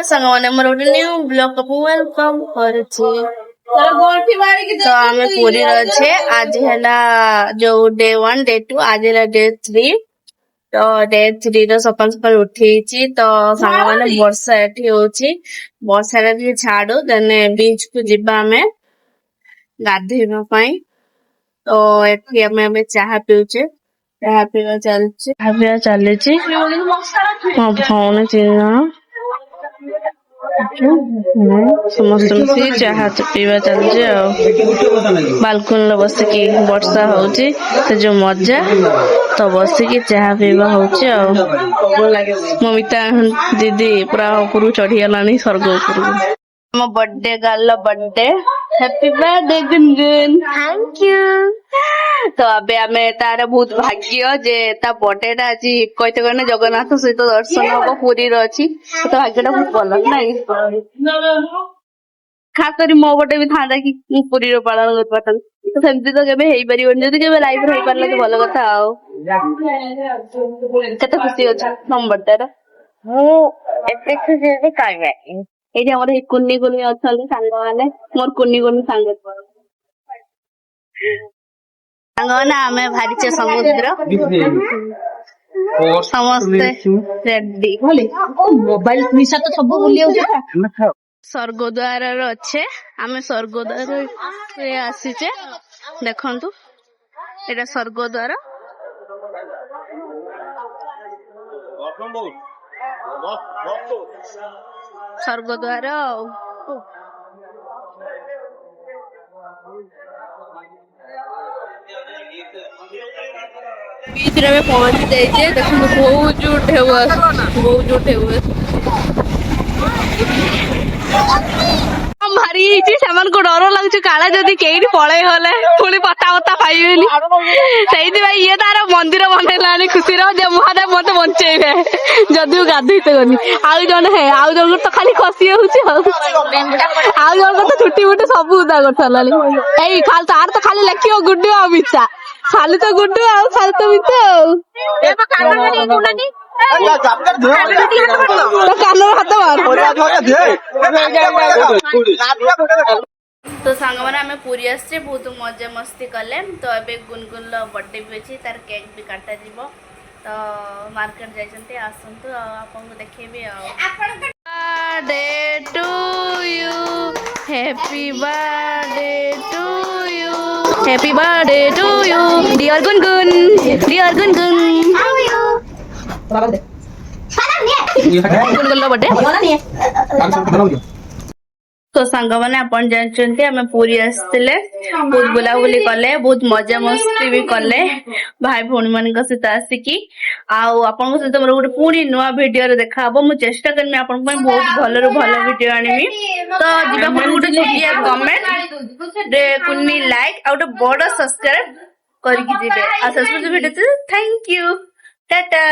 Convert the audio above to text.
ସାଙ୍ଗମାନେ ମୋର ଗୋଟେ ନ୍ୟୁ ବ୍ଲଗକୁ ୱେଲକମ୍ କରୁଛି। ତ ଆମେ ପୁରୀରେ ଅଛେ। ଆଜି ହେଲା ଯୋଉ ଡେ 1 ଡେ 2 ଆଜି ହେଲା ଡେ 3। ତ ଡେ 3 ର ସକାଳୁ ସକାଳୁ ଉଠିଛି। ତ ସାଙ୍ଗମାନେ ବର୍ଷା ଏଠି ହଉଛି। ବର୍ଷାଟା ଟିକେ ଛାଡୁ ଦେନେ ବିଚ୍ କୁ ଯିବା ଆମେ ଗାଧେଇବା ପାଇଁ। ତ ଏଠି ଆମେ ଏବେ ଚାହା ପିଉଛେ। ଚାହା ପିଇବା ଚାଲିଛି। ମୋ ଭଉଣୀ 3 ଜଣ ସମସ୍ତେ ମିଶିକି ଚାହା ପିଇବା ଚାଲିଛି ଆଉ ବାଲକୁନିରେ ବସିକି ବର୍ଷା ହଉଛି ସେ ଯୋଉ ମଜା ତ ବସିକି ଚାହା ପିଇବା ହଉଛି ଆଉ ମୋ ମିତା ଦିଦି ପୁରା ଉପରକୁ ଚଢିଗଲାଣି ସ୍ୱର୍ଗ ଉପରକୁ। ମୋ birthday girl birthday happy birthday Gungun thank you. ତ ଏବେ ଆମେ ତାର ବହୁତ ଭାଗ୍ୟ ଯେ ତା ବର୍ଥଡେ ଟା ଆଜି କହିତେ ଗଲେ ଜଗନ୍ନାଥ ସହିତ ଦର୍ଶନ ହବ ପୁରୀର ଅଛି। ତ ଭାଗ୍ୟ ଟା ବହୁତ ଭଲ ନାଇଁ। ଖାସ କରି ମୋ ଗୋଟେ ବି ଥାନ୍ତା କି ମୁଁ ପୁରୀର ପାଳନ କରିପାରିଥାନ୍ତି। ତ ସେମିତି ତ କେବେ ହେଇପାରିବନି। ଯଦି କେବେ ଲାଇଫରେ ହେଇପାରିଲା ତ ଭଲ କଥା ଆଉ। କେତେ ଖୁସି ଅଛ ତମ ବର୍ଥଡେରେ? ମୁଁ ଏତେ ଖୁସି ଅଛି କହିବାନି। ଏଇଠି ଆମର ଏଇ କୁନି କୁନି ଅଛନ୍ତି ସାଙ୍ଗମାନେ ମୋର କୁନି କୁନି ସାଙ୍ଗମାନେ ଆମେ ବାହାରିଛେ ସମୁଦ୍ର ସମସ୍ତେ ରେଡି। ମୋବାଇଲ ନିଶା ତ ସବୁ ଭୁଲି ଯାଉଛ। ସ୍ୱର୍ଗଦ୍ୱାରରେ ଅଛେ ଆମେ ସ୍ୱର୍ଗଦ୍ୱାରରେ ଆସିଛେ। ଦେଖନ୍ତୁ ଏଇଟା ସ୍ୱର୍ଗଦ୍ୱାର। ସ୍ୱର୍ଗଦ୍ୱାର ଆଉ बीच में पहुंची जाइए। देखो बहुत जोर ढेउ बहुत जोर ढेउ भारी डर लगुच काला जदि कई पलई गले पुणी पता बता पाइबेनि से ये तार मंदिर बनला खुशी महादेव मत बचे जदि गाधोते गनी आउ जन है आउ जन तो खाली खसी हो जन तो छुट्टी फुटी सब उदा कर सारे खाली तार तो खाली लेखियो गुड्डू आ मिचा खाली तो गुड्डू आउ खाली तो मिचा तो सांग मैंने आम पुरी आसे बहुत मजा मस्ती कले। तो अबे गुनगुन बर्थडे भी अच्छी तार केक भी काटा जीव। तो मार्केट जाइए आसतु आपको देखेबी birthday to you happy birthday to you happy birthday to you dear Gungun dear Gungun Gungun birthday. तो सांग मैंने अपन जानते आम पुरी आसते बहुत बुलाबुली कले बहुत मजा मस्ती भी कले भाई भौणी मान सहित आसिकी आपण सहित मोर गोटे पुणी नुआ भिडियो देखा मुझे चेष्टा करमी आपण बहुत भल भल भिडियो आनमी। तो जीवा गोटे छोटिया कमेंट कुनी लाइक आ गोटे बड़ सब्सक्राइब करके जीवे। Video thank you Tata.